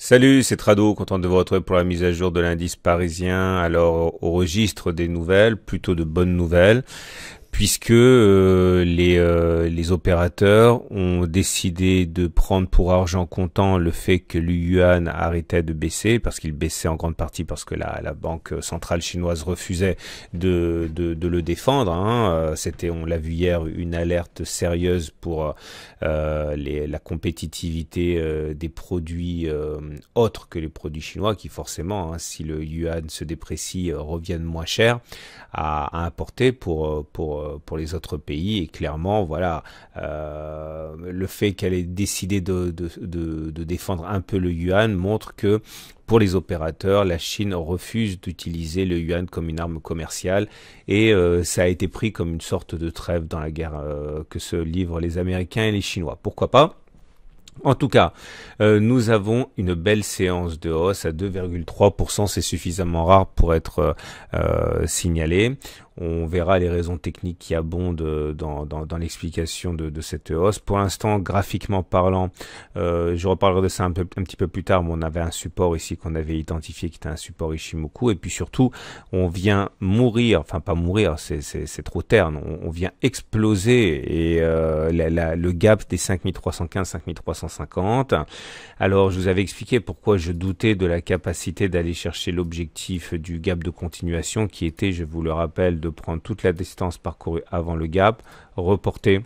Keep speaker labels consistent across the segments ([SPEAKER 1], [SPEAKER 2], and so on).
[SPEAKER 1] Salut, c'est Trado, content de vous retrouver pour la mise à jour de l'indice parisien. Alors, au registre des nouvelles, plutôt de bonnes nouvelles, puisque les opérateurs ont décidé de prendre pour argent comptant le fait que le yuan arrêtait de baisser, parce qu'il baissait en grande partie parce que la banque centrale chinoise refusait de le défendre. C'était, on l'a vu hier, une alerte sérieuse pour la compétitivité des produits autres que les produits chinois, qui forcément, si le yuan se déprécie, reviennent moins cher à importer pour les autres pays. Et clairement, voilà, le fait qu'elle ait décidé de défendre un peu le yuan montre que pour les opérateurs, la Chine refuse d'utiliser le yuan comme une arme commerciale et ça a été pris comme une sorte de trêve dans la guerre que se livrent les Américains et les Chinois. Pourquoi pas? En tout cas, nous avons une belle séance de hausse à 2,3%, c'est suffisamment rare pour être signalé. On verra les raisons techniques qui abondent dans l'explication de cette hausse. Pour l'instant, graphiquement parlant, je reparlerai de ça un petit peu plus tard, mais on avait un support ici qu'on avait identifié qui était un support Ishimoku. Et puis surtout, on vient mourir, enfin pas mourir, c'est trop terne, on vient exploser et le gap des 5315, 5350. Alors, je vous avais expliqué pourquoi je doutais de la capacité d'aller chercher l'objectif du gap de continuation qui était, je vous le rappelle, de prendre toute la distance parcourue avant le gap, reporter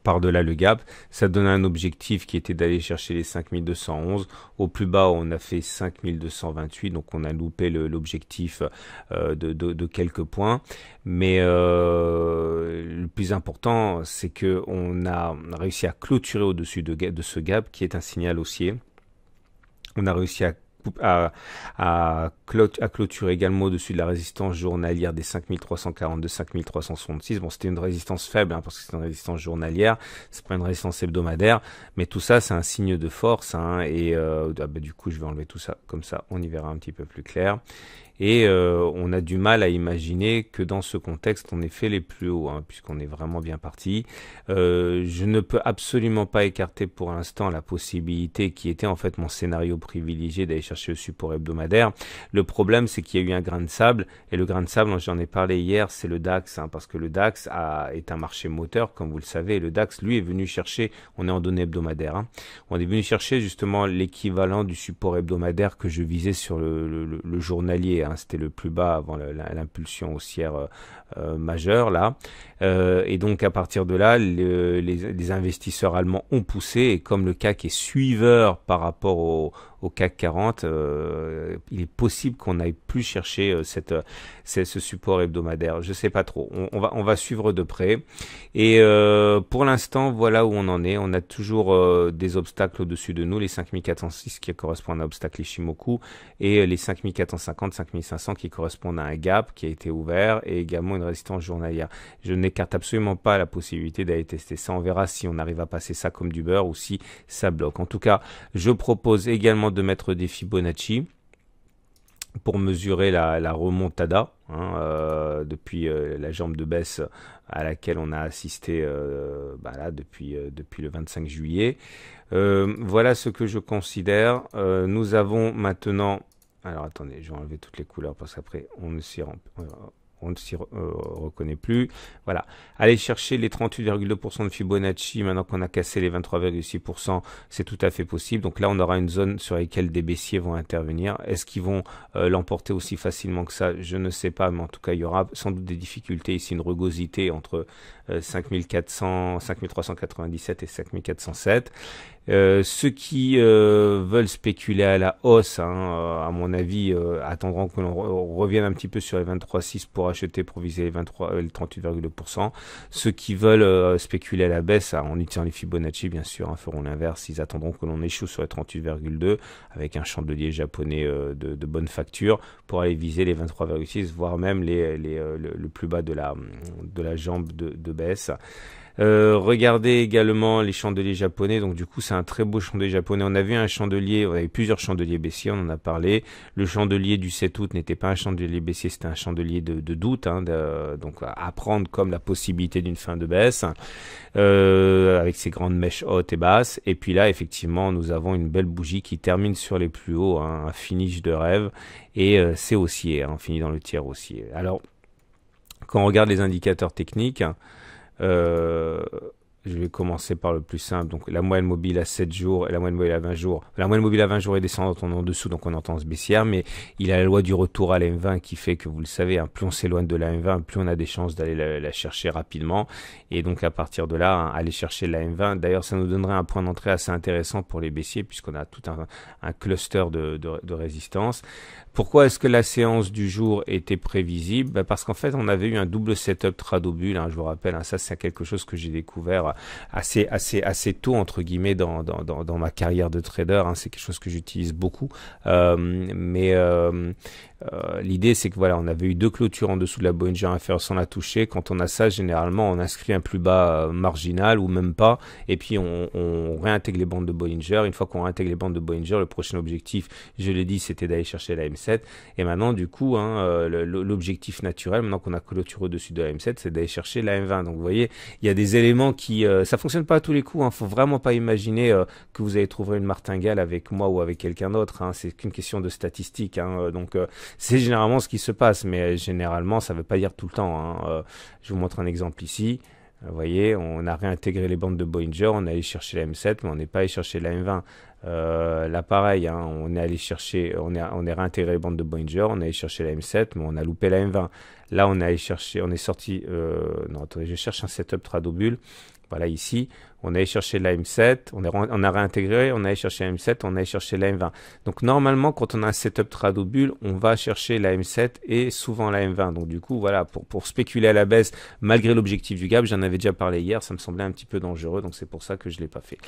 [SPEAKER 1] par-delà le gap. Ça donnait un objectif qui était d'aller chercher les 5211. Au plus bas, on a fait 5228, donc on a loupé l'objectif de quelques points. Mais le plus important, c'est que on a réussi à clôturer au-dessus de ce gap, qui est un signal haussier. On a réussi à clôturer également au-dessus de la résistance journalière des 5342, 5366. Bon, c'était une résistance faible, parce que c'est une résistance journalière, c'est pas une résistance hebdomadaire, mais tout ça, c'est un signe de force, et du coup, je vais enlever tout ça, comme ça, on y verra un petit peu plus clair. Et on a du mal à imaginer que dans ce contexte, on ait fait les plus hauts, puisqu'on est vraiment bien parti. Je ne peux absolument pas écarter pour l'instant la possibilité qui était en fait mon scénario privilégié d'aller chercher le support hebdomadaire. Le problème, c'est qu'il y a eu un grain de sable, et le grain de sable, j'en ai parlé hier, c'est le DAX, parce que le DAX est un marché moteur, comme vous le savez, et le DAX, lui, est venu chercher, on est en données hebdomadaires, on est venu chercher justement l'équivalent du support hebdomadaire que je visais sur le journalier, c'était le plus bas avant l'impulsion haussière majeure là, et donc à partir de là, les investisseurs allemands ont poussé, et comme le CAC est suiveur par rapport au CAC 40, il est possible qu'on n'aille plus chercher ce support hebdomadaire. Je sais pas trop. On va suivre de près. Et pour l'instant, voilà où on en est. On a toujours des obstacles au-dessus de nous, les 5406 qui correspondent à l'obstacle Ishimoku, et les 5450, 5500 qui correspondent à un gap qui a été ouvert, et également une résistance journalière. Je n'écarte absolument pas la possibilité d'aller tester ça. On verra si on arrive à passer ça comme du beurre ou si ça bloque. En tout cas, je propose également de mettre des Fibonacci pour mesurer la remontada depuis la jambe de baisse à laquelle on a assisté là, depuis le 25 juillet. Voilà ce que je considère. Nous avons maintenant... Alors attendez, je vais enlever toutes les couleurs parce qu'après on ne s'y reconnaît plus. Voilà. Allez chercher les 38,2% de Fibonacci maintenant qu'on a cassé les 23,6%, c'est tout à fait possible. Donc là, on aura une zone sur laquelle des baissiers vont intervenir. Est-ce qu'ils vont l'emporter aussi facilement que ça? Je ne sais pas, mais en tout cas, il y aura sans doute des difficultés ici, une rugosité entre 5400, 5397 et 5407. Ceux qui veulent spéculer à la hausse, à mon avis, attendront que l'on revienne un petit peu sur les 23,6 pour acheter, pour viser les 38,2%. Ceux qui veulent spéculer à la baisse, en utilisant les Fibonacci, bien sûr, feront l'inverse. Ils attendront que l'on échoue sur les 38,2 avec un chandelier japonais de bonne facture pour aller viser les 23,6, voire même le plus bas de la jambe de baisse. Regardez également les chandeliers japonais. Donc du coup, c'est un très beau chandelier japonais. On a vu un chandelier, on avait plusieurs chandeliers baissiers, on en a parlé. Le chandelier du 7 août n'était pas un chandelier baissier, c'était un chandelier de doute, hein, donc à prendre comme la possibilité d'une fin de baisse, avec ses grandes mèches hautes et basses. Et puis là, effectivement, nous avons une belle bougie qui termine sur les plus hauts, hein, un finish de rêve, et c'est haussier, hein, on finit dans le tiers haussier. Alors, quand on regarde les indicateurs techniques, euh, je vais commencer par le plus simple. Donc, la moyenne mobile à 7 jours et la moyenne mobile à 20 jours. La moyenne mobile à 20 jours est descendante en dessous, donc on entend tendance baissière, mais il a la loi du retour à la M20 qui fait que, vous le savez, hein, plus on s'éloigne de la M20, plus on a des chances d'aller la chercher rapidement. Et donc, à partir de là, hein, aller chercher la M20. D'ailleurs, ça nous donnerait un point d'entrée assez intéressant pour les baissiers, puisqu'on a tout un cluster de résistance. Pourquoi est-ce que la séance du jour était prévisible? Parce qu'en fait, on avait eu un double setup Tradobull, hein, je vous rappelle, hein, ça c'est quelque chose que j'ai découvert assez tôt, entre guillemets, dans ma carrière de trader, hein, c'est quelque chose que j'utilise beaucoup. L'idée, c'est que voilà, on avait eu deux clôtures en dessous de la Bollinger inférieure sans la toucher. Quand on a ça, généralement, on inscrit un plus bas marginal ou même pas, et puis on réintègre les bandes de Bollinger. Une fois qu'on réintègre les bandes de Bollinger, le prochain objectif, je l'ai dit, c'était d'aller chercher la M7. Et maintenant, du coup, hein, l'objectif naturel, maintenant qu'on a clôture au-dessus de la M7, c'est d'aller chercher la M20. Donc, vous voyez, il y a des éléments qui, ça fonctionne pas à tous les coups. Hein. Faut vraiment pas imaginer que vous allez trouver une martingale avec moi ou avec quelqu'un d'autre. Hein. C'est qu'une question de statistiques. Hein. Donc c'est généralement ce qui se passe, mais généralement, ça ne veut pas dire tout le temps. Hein. Je vous montre un exemple ici. Vous voyez, on a réintégré les bandes de Bollinger, on est allé chercher la M7, mais on n'est pas allé chercher la M20. Là, pareil, hein, on est allé chercher, on est réintégré les bandes de Bollinger, on est allé chercher la M7, mais on a loupé la M20. Là, on est allé chercher, on est sorti, non, attendez, je cherche un setup Tradobull. Voilà, ici, on est allé chercher la M7, on a réintégré, on est allé chercher la M7, on est allé chercher la M20. Donc, normalement, quand on a un setup Tradobull, on va chercher la M7 et souvent la M20. Donc, du coup, voilà, pour spéculer à la baisse, malgré l'objectif du gap, j'en avais déjà parlé hier, ça me semblait un petit peu dangereux, donc c'est pour ça que je ne l'ai pas fait.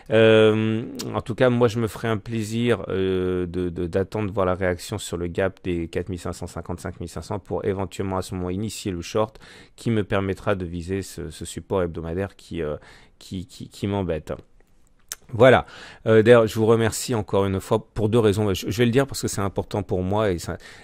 [SPEAKER 1] En tout cas, moi, je me ferai un plaisir d'attendre de voir la réaction sur le gap des 4550, 5500 pour éventuellement à ce moment initier le short qui me permettra de viser ce support hebdomadaire qui m'embête. Voilà. D'ailleurs, je vous remercie encore une fois pour deux raisons. Je vais le dire parce que c'est important pour moi et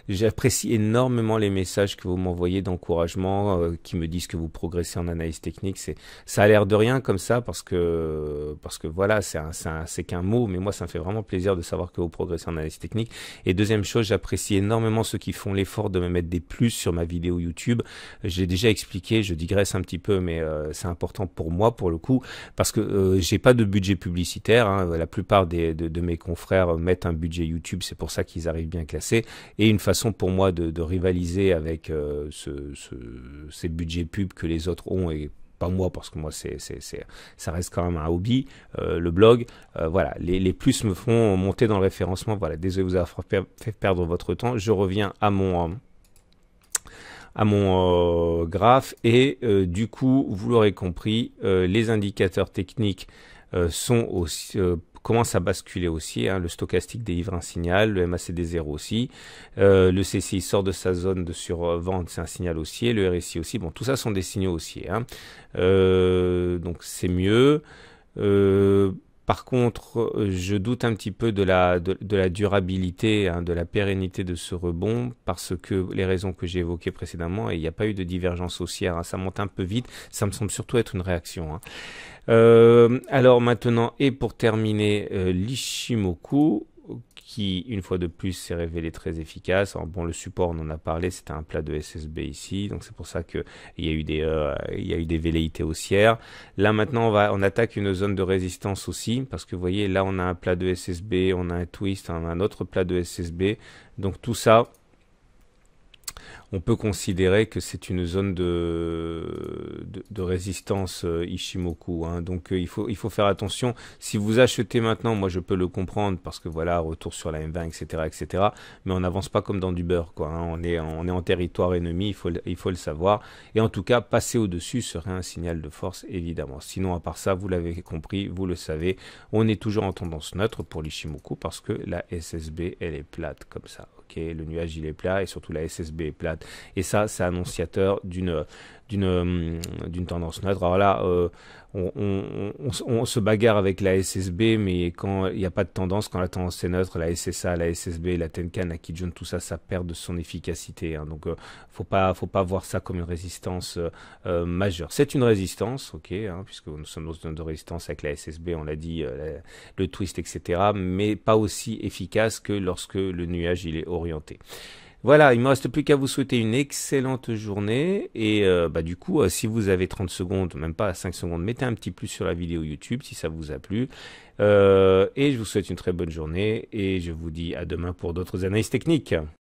[SPEAKER 1] j'apprécie énormément les messages que vous m'envoyez d'encouragement, qui me disent que vous progressez en analyse technique. Ça a l'air de rien comme ça parce que voilà, c'est qu'un mot, mais moi ça me fait vraiment plaisir de savoir que vous progressez en analyse technique. Et deuxième chose, j'apprécie énormément ceux qui font l'effort de me mettre des plus sur ma vidéo YouTube. J'ai déjà expliqué, je digresse un petit peu, mais c'est important pour moi pour le coup parce que j'ai pas de budget publicitaire. Hein. La plupart de mes confrères mettent un budget YouTube, c'est pour ça qu'ils arrivent bien classés. Et une façon pour moi de rivaliser avec ces budgets pubs que les autres ont et pas moi parce que moi ça reste quand même un hobby, le blog, voilà, les plus me font monter dans le référencement. Voilà, désolé de vous avoir fait perdre votre temps. Je reviens à mon graphe et du coup vous l'aurez compris, les indicateurs techniques sont aussi commence à basculer aussi, hein. Le stochastique délivre un signal, le MACD0 aussi, le CCI sort de sa zone de survente, c'est un signal haussier, le RSI aussi, bon tout ça sont des signaux haussiers, hein. Donc c'est mieux. Par contre, je doute un petit peu de la durabilité, hein, de la pérennité de ce rebond, parce que les raisons que j'ai évoquées précédemment, et il n'y a pas eu de divergence haussière, hein, ça monte un peu vite, ça me semble surtout être une réaction. Hein. Alors maintenant, et pour terminer, l'Ishimoku, qui une fois de plus s'est révélé très efficace. Alors bon, le support on en a parlé, c'était un plat de SSB ici, donc c'est pour ça que il y a eu des velléités haussières. Là maintenant on attaque une zone de résistance aussi, parce que vous voyez là on a un plat de SSB, on a un twist, on a un autre plat de SSB, donc tout ça on peut considérer que c'est une zone de résistance Ishimoku. Hein. Donc il faut faire attention. Si vous achetez maintenant, moi je peux le comprendre parce que voilà, retour sur la M20, etc., etc. Mais on n'avance pas comme dans du beurre, quoi. Hein. On est en territoire ennemi, il faut le savoir. Et en tout cas, passer au-dessus serait un signal de force, évidemment. Sinon, à part ça, vous l'avez compris, vous le savez, on est toujours en tendance neutre pour l'Ishimoku parce que la SSB, elle est plate comme ça. Le nuage il est plat et surtout la SSB est plate et ça c'est annonciateur d'une d'une tendance neutre. Alors là, on se bagarre avec la SSB, mais quand il n'y a pas de tendance, quand la tendance est neutre, la SSA, la SSB, la Tenkan, la Kijun, tout ça, ça perd de son efficacité. Hein. Donc, faut pas voir ça comme une résistance majeure. C'est une résistance, ok, hein, puisque nous sommes dans une zone de résistance avec la SSB, on l'a dit, le twist, etc., mais pas aussi efficace que lorsque le nuage il est orienté. Voilà, il ne me reste plus qu'à vous souhaiter une excellente journée et du coup, si vous avez 30 secondes, même pas 5 secondes, mettez un petit plus sur la vidéo YouTube si ça vous a plu. Et je vous souhaite une très bonne journée et je vous dis à demain pour d'autres analyses techniques.